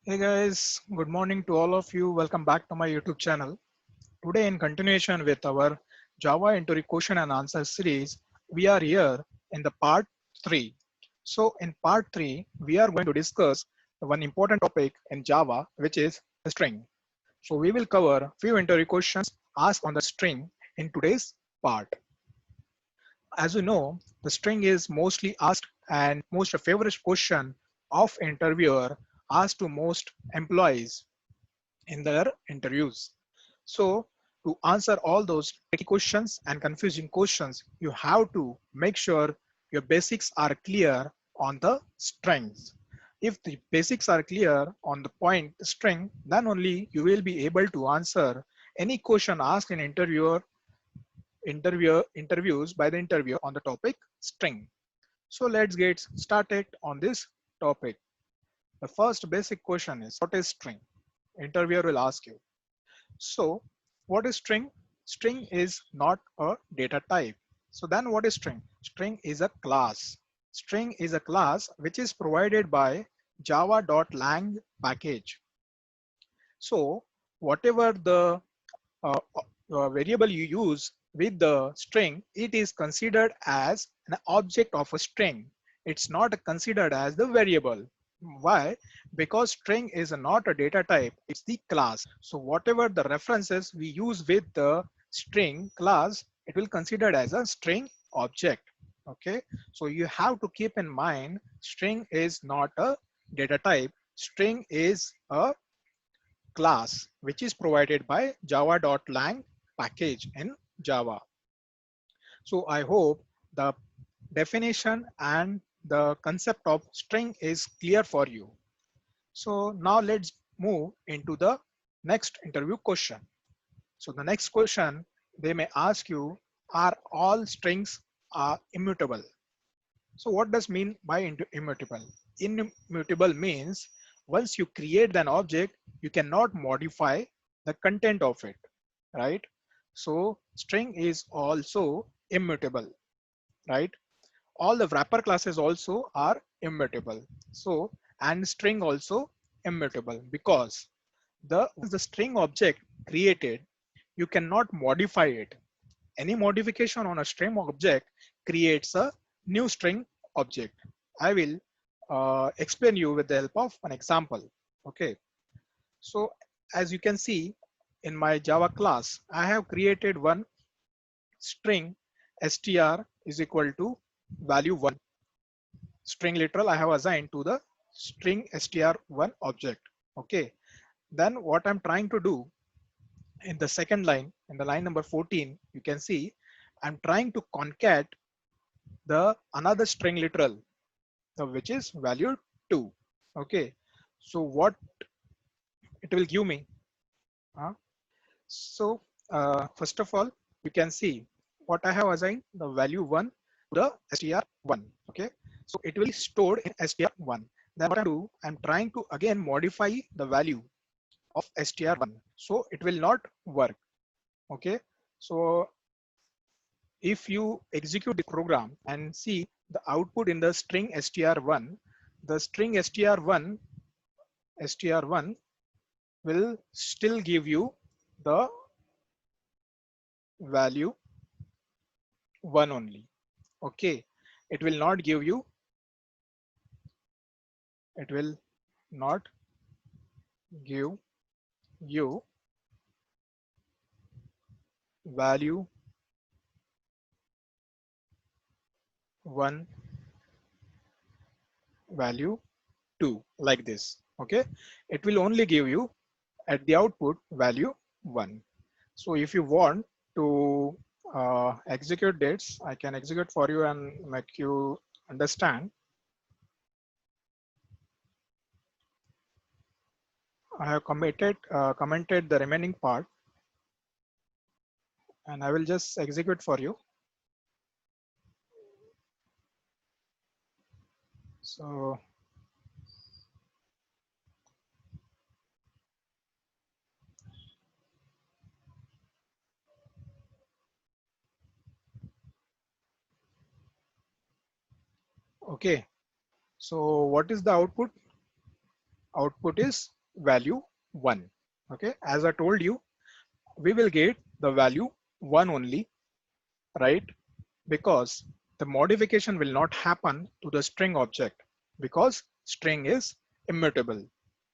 Hey guys, good morning to all of you. Welcome back to my YouTube channel. Today, in continuation with our Java interview question and answer series, we are here in the part 3. So, in part 3, we are going to discuss one important topic in Java, which is string. So, we will cover few interview questions asked on the string in today's part. As you know, the string is mostly asked and most favorite question of interviewer asked to most employees in their interviews. So to answer all those tricky questions and confusing questions, you have to make sure your basics are clear on the strings. If the basics are clear on the point string, then only you will be able to answer any question asked in interviews by the interviewer on the topic string. So let's get started on this topic. The first basic question is, what is string? Interviewer will ask you. So what is string? String is not a data type. So then what is string? String is a class. String is a class which is provided by java.lang package. So whatever the variable you use with the string, it is considered as an object of a string. It's not considered as the variable. Why? Because string is not a data type, it's the class. So whatever the references we use with the string class, it will considered as a string object. Okay, so you have to keep in mind string is not a data type. String is a class which is provided by java.lang package in Java. So I hope the definition and the concept of string is clear for you. So now let's move into the next interview question. So the next question they may ask you, are all strings are immutable? So what does mean by immutable? Immutable means once you create an object, you cannot modify the content of it, right? So string is also immutable, right? All the wrapper classes also are immutable. So and string also immutable because the string object created, you cannot modify it. Any modification on a string object creates a new string object. I will explain you with the help of an example. Okay, so as you can see in my Java class, I have created one string str is equal to value 1. String literal I have assigned to the string str1 object. Okay, then what I'm trying to do in the second line, in the line number 14, you can see I'm trying to concat the another string literal, which is value 2. Okay, so what it will give me? uh, so first of all, you can see what I have assigned the value 1 to the str1. Okay, so it will be stored in str1. Then what I do, I'm trying to again modify the value of str1, so it will not work. Okay, so if you execute the program and see the output in the string str1, the string str1 will still give you the value 1 only. Okay, it will not give you, it will not give you value 1, value 2 like this. Okay, it will only give you at the output value 1. So if you want to execute dates, I can execute for you and make you understand. I have commented the remaining part, and I will just execute for you. So okay, so what is the output? Output is value 1. Okay, as I told you, we will get the value 1 only, right? Because the modification will not happen to the string object because string is immutable.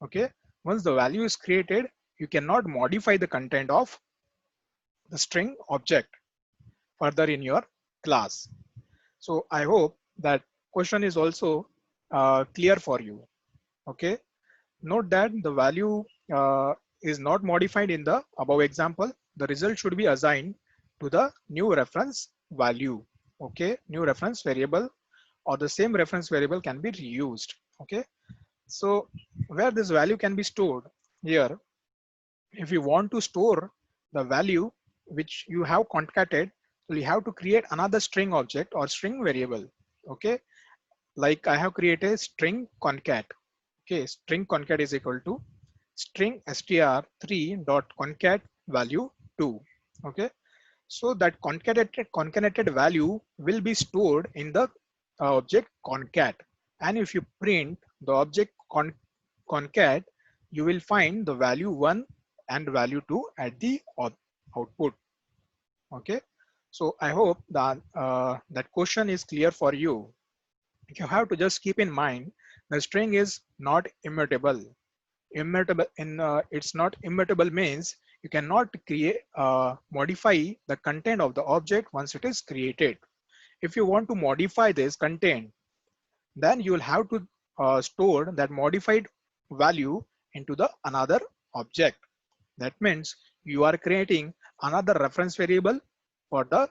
Okay, once the value is created, you cannot modify the content of the string object further in your class. So I hope that question is also clear for you. Okay, note that the value is not modified in the above example. The result should be assigned to the new reference value. Okay, new reference variable or the same reference variable can be reused. Okay, so where this value can be stored here, if you want to store the value which you have concatenated, so you have to create another string object or string variable. Okay, like I have created string concat. Okay, string concat is equal to string str3 dot concat value 2. Okay, so that concatenated value will be stored in the object concat, and if you print the object concat, you will find the value 1 and value 2 at the output. Okay, so I hope that that question is clear for you. You have to just keep in mind the string is not immutable. Immutable in it's not immutable means you cannot create modify the content of the object once it is created. If you want to modify this content, then you will have to store that modified value into the another object. That means you are creating another reference variable for the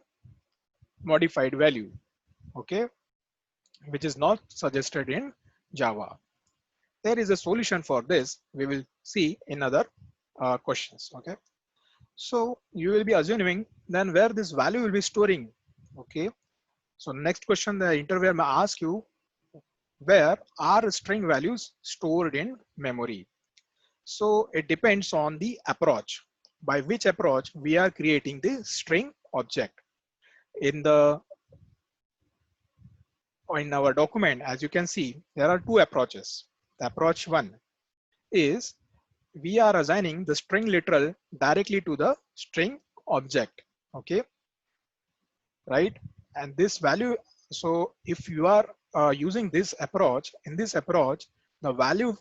modified value. Okay, which is not suggested in Java. There is a solution for this. We will see in other questions. Okay, so you will be assuming then where this value will be storing. Okay, so next question the interviewer may ask you, where are string values stored in memory? So it depends on the approach. By which approach we are creating the string object. In our document, as you can see, there are two approaches. The approach one is we are assigning the string literal directly to the string object. Okay, right? And this value, so if you are using this approach, in this approach, the value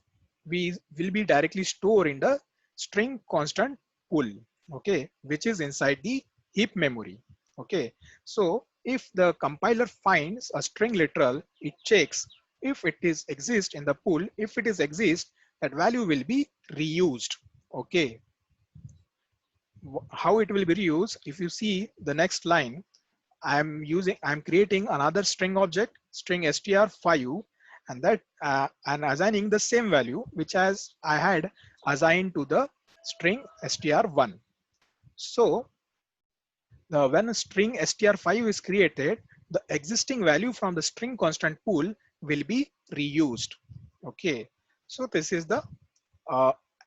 we will be directly stored in the string constant pool. Okay, which is inside the heap memory. Okay, so if the compiler finds a string literal, it checks if it is exist in the pool. If it is exist, that value will be reused. Okay, how it will be reused? If you see the next line, I'm creating another string object, string str5, and that and assigning the same value which as I had assigned to the string str1. So when a string str5 is created, the existing value from the string constant pool will be reused. Okay, so this is the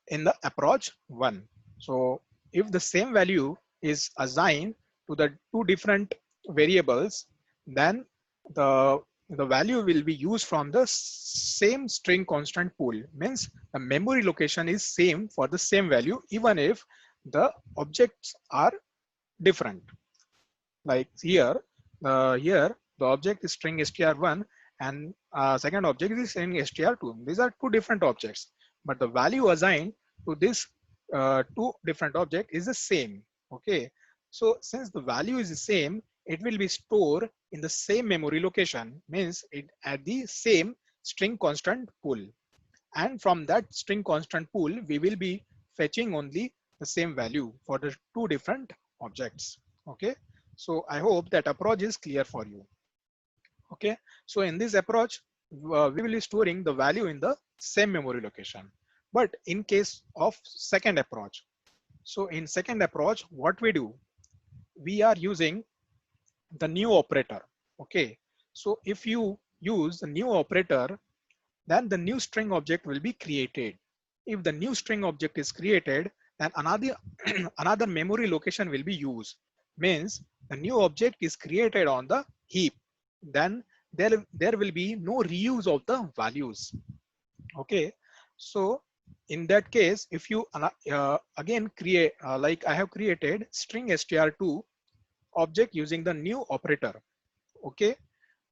in the approach one. So if the same value is assigned to the two different variables, then the value will be used from the same string constant pool. Means the memory location is same for the same value, even if the objects are different. Like here the object is string str1 and second object is string str2. These are two different objects, but the value assigned to this two different object is the same. Okay, so since the value is the same, it will be stored in the same memory location, means it at the same string constant pool, and from that string constant pool we will be fetching only the same value for the two different objects. Okay, so I hope that approach is clear for you. Okay, so in this approach we will be storing the value in the same memory location. But in case of second approach, so in second approach what we do, we are using the new operator. Okay, so if you use the new operator, then the new string object will be created. If the new string object is created, then another another memory location will be used. Means the new object is created on the heap, then there will be no reuse of the values. Okay, so In that case, if you again create, like I have created string str2 object using the new operator, okay,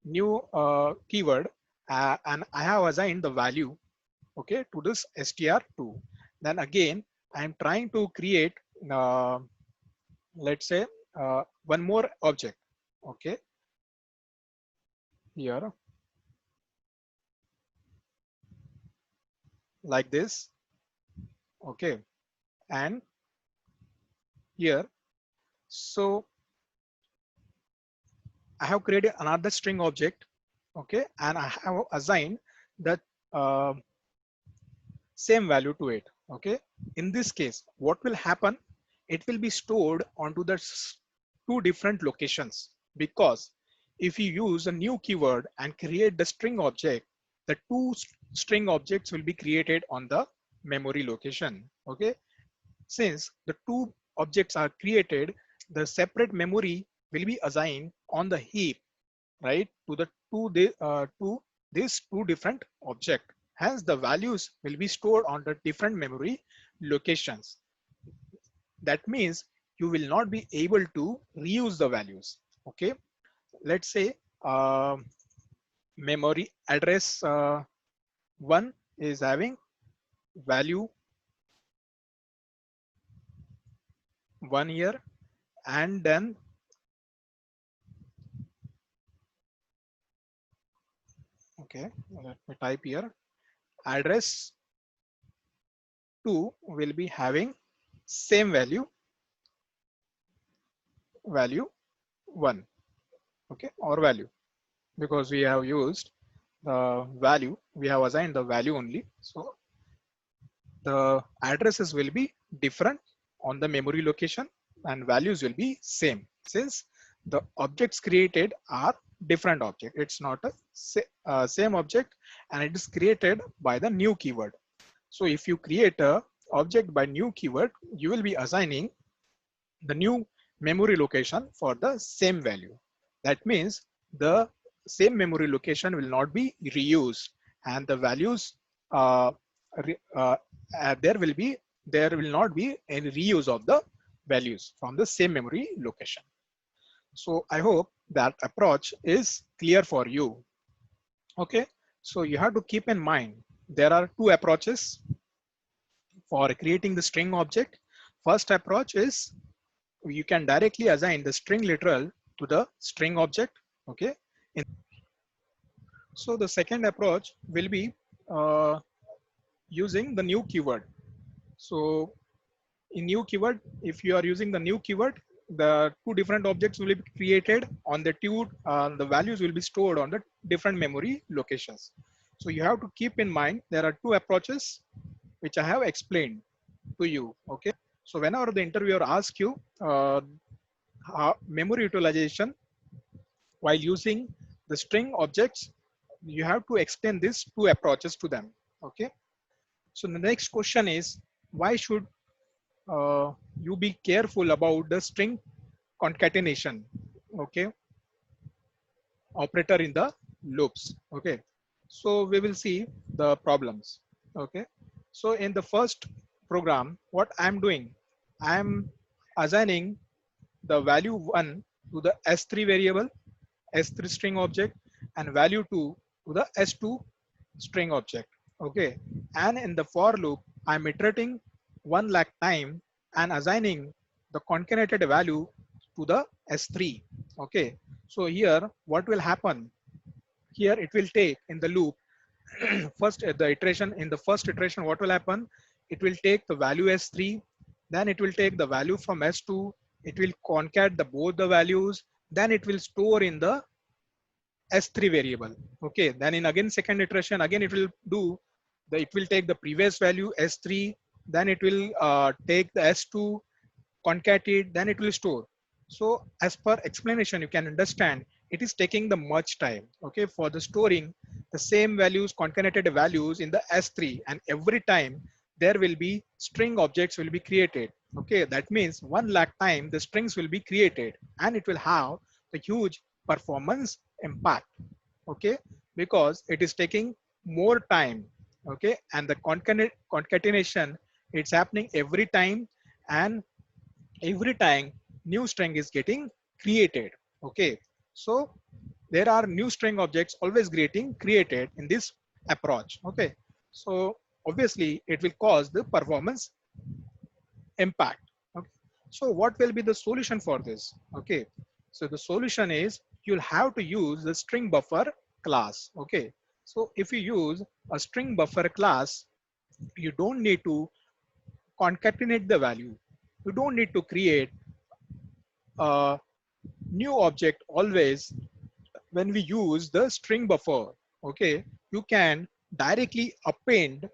new keyword, and I have assigned the value, okay, to this str2. Then again, I am trying to create, let's say, one more object, okay, here, like this, okay, and here. So I have created another string object, okay, and I have assigned the uh, same value to it, okay. In this case, what will happen? It will be stored onto the two different locations, because if you use a new keyword and create the string object, the two string objects will be created on the memory location, okay. Since the two objects are created, the separate memory will be assigned on the heap, right, to the to these two different object. Hence the values will be stored on the different memory locations. That means you will not be able to reuse the values, okay. Let's say memory address 1 is having value 1 year, and then okay, let me type here, address 2 will be having same value 1, okay, or value, because we have used the value, we have assigned the value only. So the addresses will be different on the memory location and values will be same, since the objects created are different object. It's not a same object, and it is created by the new keyword. So if you create a object by new keyword, you will be assigning the new memory location for the same value. That means the same memory location will not be reused, and the values uh, re, uh, there will not be any reuse of the values from the same memory location. So I hope that approach is clear for you. Okay, so you have to keep in mind there are two approaches for creating the string object. First approach is you can directly assign the string literal to the string object, okay. So the second approach will be uh, using the new keyword. So in new keyword, if you are using the new keyword, the two different objects will be created on the two, the values will be stored on the different memory locations. So you have to keep in mind there are two approaches which I have explained to you, okay. So whenever the interviewer asks you memory utilization while using the string objects, you have to explain these two approaches to them, okay. So the next question is, why should you be careful about the string concatenation, okay, operator in the loops, okay. So we will see the problems, okay. So in the first program, what I'm doing, I'm assigning the value 1 to the s3 variable, s3 string object, and value 2 to the s2 string object, okay. And in the for loop, I'm iterating 1 lakh time and assigning the concatenated value to the s3, okay. So here what will happen, here it will take in the loop first the iteration, in the first iteration what will happen, it will take the value s3, then it will take the value from s2, it will concat the both the values, then it will store in the s3 variable, okay. Then in again second iteration, again it will do the, it will take the previous value s3, then it will take the s2, concat it, then it will store. So as per explanation, you can understand it is taking the much time, okay, for the storing the same values, concatenated values in the s3, and every time there will be string objects will be created, okay. That means 1 lakh time the strings will be created, and it will have the huge performance impact, okay, because it is taking more time Okay, and the concatenation, it's happening every time, and every time new string is getting created. Okay, so there are new string objects always getting created in this approach. Okay, so obviously it will cause the performance impact. Okay, so what will be the solution for this? Okay, so the solution is you'll have to use the string buffer class. Okay, so if you use a string buffer class, you don't need to concatenate the value. You don't need to create a new object always when we use the string buffer. Okay, you can directly append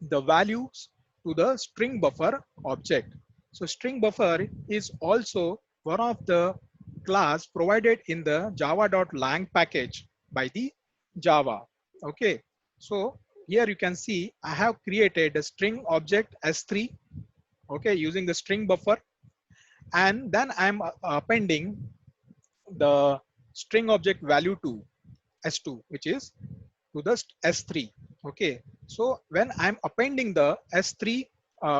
the values to the string buffer object. So string buffer is also one of the class provided in the java.lang package by the Java. Okay, so here you can see I have created a string object s3, okay, using the string buffer, and then I'm appending the string object value to s2, which is to the s3. Okay, so when I'm appending the s3,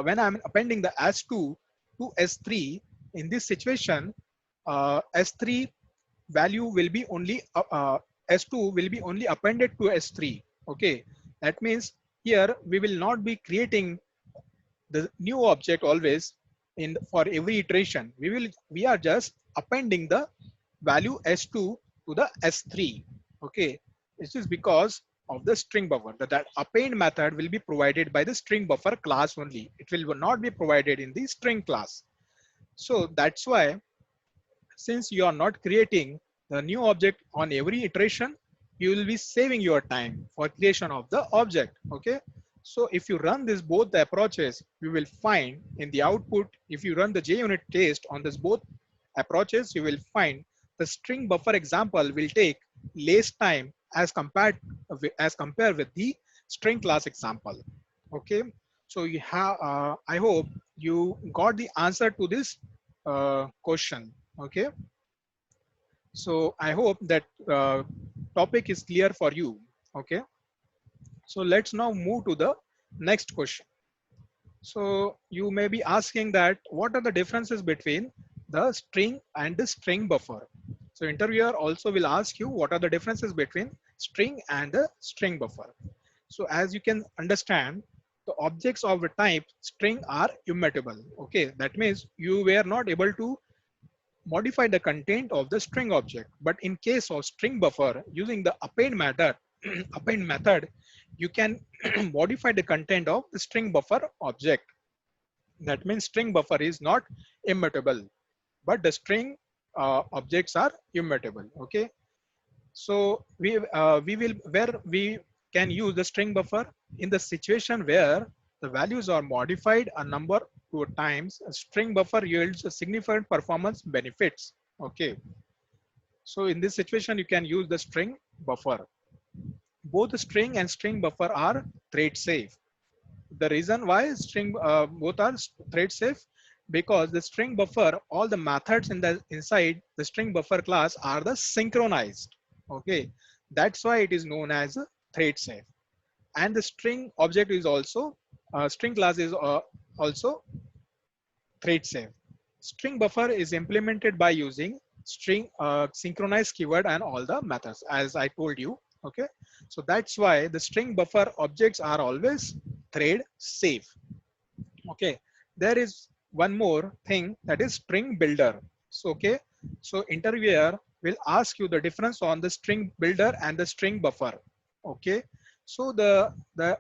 when I'm appending the s2 to s3, in this situation, s3 value will be only s2 will be only appended to s3. Okay, that means here we will not be creating the new object always in for every iteration. We are just appending the value s2 to the s3. Okay, this is because of the string buffer. That append method will be provided by the string buffer class only. It will not be provided in the string class. So that's why, since you are not creating the new object on every iteration, you will be saving your time for creation of the object. Okay, so if you run this both the approaches, you will find in the output, if you run the JUnit test on this both approaches, you will find the string buffer example will take less time as compared with the string class example. Okay, so you have I hope you got the answer to this question. Okay, so I hope that topic is clear for you. Okay, so let's now move to the next question. So you may be asking that what are the differences between the string and the string buffer? So interviewer also will ask you what are the differences between string and the string buffer. So as you can understand, the objects of the type string are immutable. Okay, that means you were not able to modify the content of the string object. But in case of string buffer, using the append method, append method, you can modify the content of the string buffer object. That means string buffer is not immutable, but the string objects are immutable. Okay, so we will where we can use the string buffer in the situation where the values are modified a number of times. A string buffer yields a significant performance benefits. Okay, so in this situation you can use the string buffer. Both the string and string buffer are thread safe. The reason why string both are thread safe, because the string buffer, all the methods in the inside the string buffer class are the synchronized. Okay, that's why it is known as a thread safe. And the string object is also string class is also thread safe. String buffer is implemented by using string synchronized keyword and all the methods, as I told you. Okay, so that's why the string buffer objects are always thread safe. Okay, there is one more thing, that is string builder. So okay, so interviewer will ask you the difference on the string builder and the string buffer. Okay, so the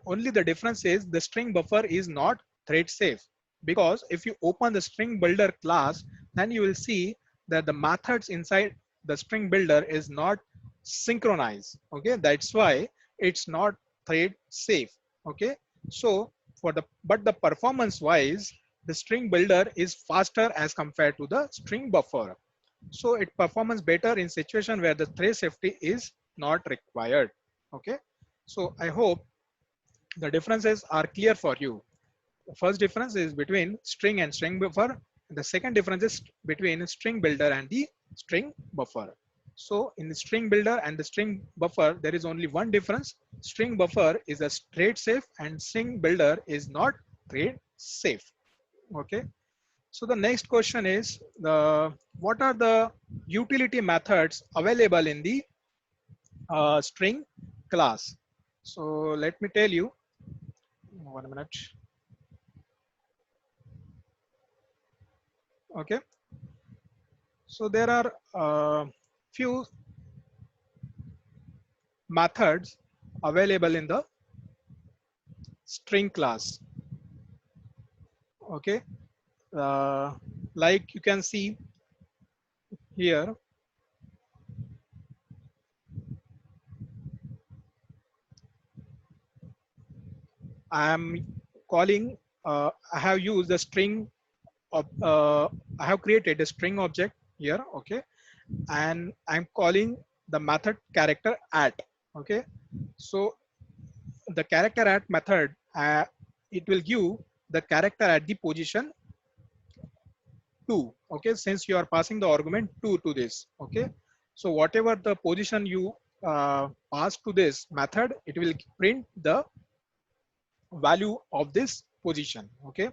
only the difference is the string buffer is not thread safe, because if you open the string builder class, then you will see that the methods inside the string builder is not synchronized. Okay, that's why it's not thread safe. Okay, so for the but the performance wise, the string builder is faster as compared to the string buffer. So it performs better in situation where the thread safety is not required. Okay, so I hope the differences are clear for you. The first difference is between string and string buffer. The second difference is between string builder and the string buffer. So in the string builder and the string buffer, there is only one difference. String buffer is a thread safe and string builder is not thread safe. Okay. So the next question is what are the utility methods available in the string class? So let me tell you. 1 minute. Okay. So there are few methods available in the string class. Okay. Like you can see here, I am calling, I have used the string of, I have created a string object here, okay, and I'm calling the method character at, okay. So the character at method, it will give the character at the position 2, okay, since you are passing the argument 2 to this, okay. So whatever the position you pass to this method, it will print the value of this position, okay.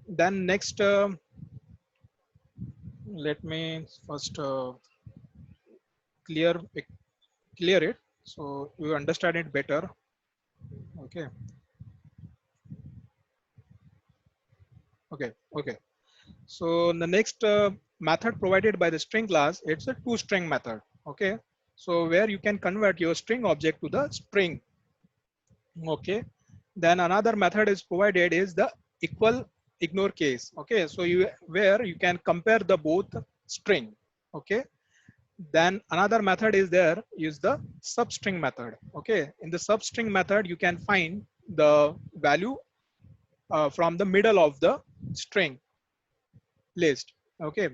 Then next, let me first clear clear it so you understand it better. Okay. Okay. So the next method provided by the string class, it's a toString method. Okay. So where you can convert your string object to the string. Okay. Then another method is provided is the equal ignore case. Okay. So you where you can compare the both string. Okay. Then another method is there is the substring method. Okay. In the substring method, you can find the value from the middle of the string list. Okay.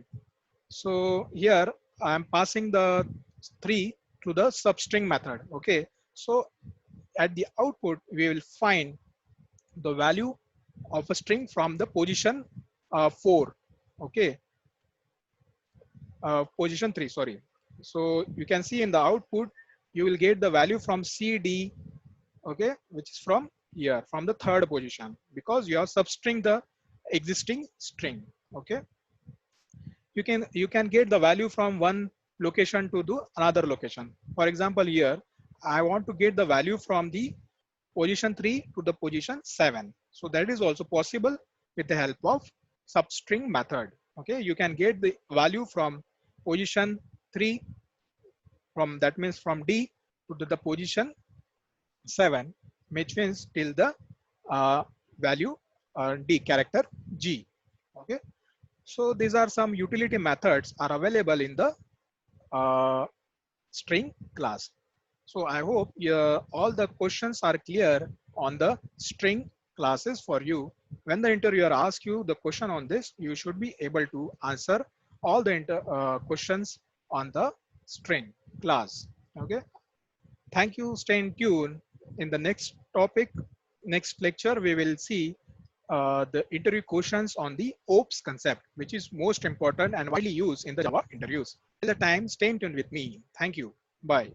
So here I am passing the 3 to the substring method. Okay. So at the output, we will find the value of a string from the position 4. Okay. Position 3, sorry. So you can see in the output, you will get the value from CD, okay, which is from here, from the third position, because you are substring the existing string. Okay. You can get the value from one location to the another location. For example, here, I want to get the value from the position 3 to the position 7. So that is also possible with the help of substring method. Okay. You can get the value from position 3, from that means from D to the position 7, which means till the uh, value D character G. Okay. So these are some utility methods are available in the uh, string class. So I hope all the questions are clear on the string classes for you. When the interviewer asks you the question on this, you should be able to answer all the questions on the string class. Okay. Thank you. Stay in tune. In the next topic, next lecture, we will see the interview questions on the OPS concept, which is most important and widely used in the Java interviews. Till the time, stay in tune with me. Thank you. Bye.